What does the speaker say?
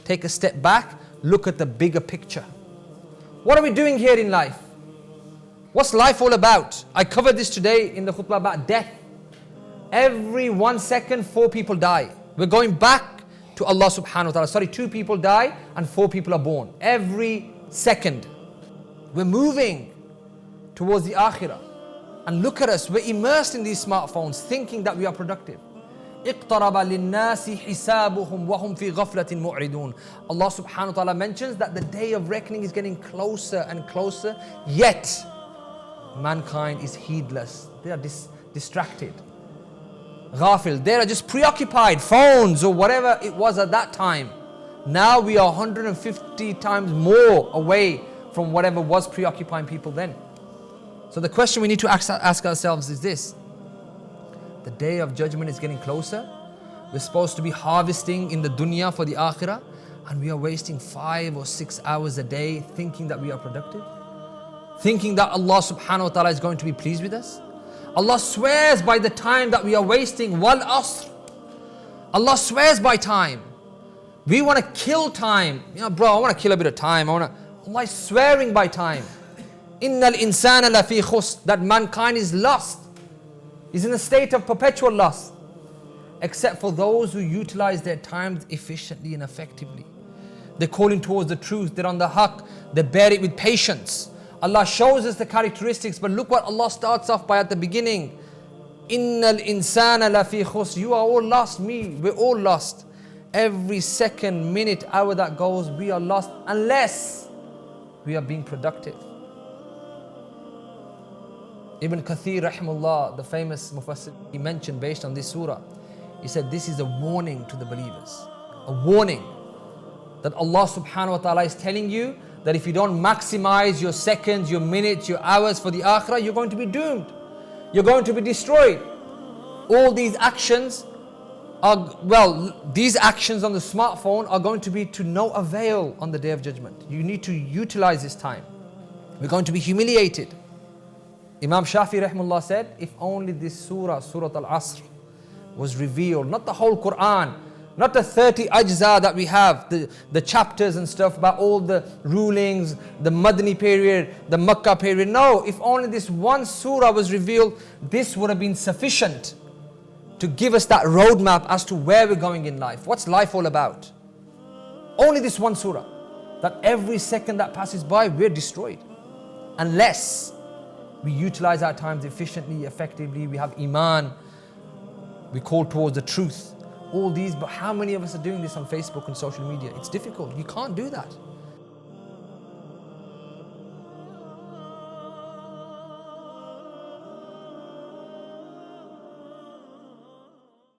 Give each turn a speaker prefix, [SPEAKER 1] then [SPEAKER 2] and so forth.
[SPEAKER 1] take a step back, look at the bigger picture. What are we doing here in life? What's life all about? I covered this today in the khutbah about death. Every 1 second, 4 people die. We're going back to Allah subhanahu wa ta'ala. Sorry, 2 people die and 4 people are born. Every second. We're moving towards the akhirah. And look at us, we're immersed in these smartphones thinking that we are productive. اقترب للناس حسابهم وهم في غفلة معرضون. Allah subhanahu wa ta'ala mentions that the day of reckoning is getting closer and closer, yet mankind is heedless. They are distracted. Ghafil, they are just preoccupied, phones or whatever it was at that time. Now we are 150 times more away from whatever was preoccupying people then. So the question we need to ask ourselves is this. The day of judgment is getting closer. We're supposed to be harvesting in the dunya for the akhirah, and we are wasting 5 or 6 hours a day thinking that we are productive. Thinking that Allah subhanahu wa ta'ala is going to be pleased with us. Allah swears by the time that we are wasting. Wal asr. Allah swears by time. We want to kill time. Bro, I want to kill a bit of time. Allah is swearing by time. Innal insana lafi khusr. That mankind is lost. Is in a state of perpetual loss. Except for those who utilize their time efficiently and effectively. They're calling towards the truth. They're on the haqq. They bear it with patience. Allah shows us the characteristics, but look what Allah starts off by at the beginning. Innal insana lafi khusr. You are all lost, we're all lost. Every second, minute, hour that goes, we are lost unless we are being productive. Ibn Kathir rahimahullah, the famous mufassir, he mentioned based on this surah, he said this is a warning to the believers. A warning that Allah subhanahu wa ta'ala is telling you that if you don't maximize your seconds, your minutes, your hours for the akhirah, you're going to be doomed. You're going to be destroyed. All these actions these actions on the smartphone are going to be to no avail on the day of judgment. You need to utilize this time. We're going to be humiliated. Imam Shafi rahimahullah said, if only this surah, Surah Al-Asr, was revealed, not the whole Qur'an, not the 30 ajza that we have, the chapters and stuff about all the rulings, the Madani period, the Makkah period. No, if only this one surah was revealed, this would have been sufficient to give us that roadmap as to where we're going in life. What's life all about? Only this one surah. That every second that passes by, we're destroyed. Unless we utilize our times efficiently, effectively, we have iman, we call towards the truth. All these, but how many of us are doing this on Facebook and social media? It's difficult. You can't do that.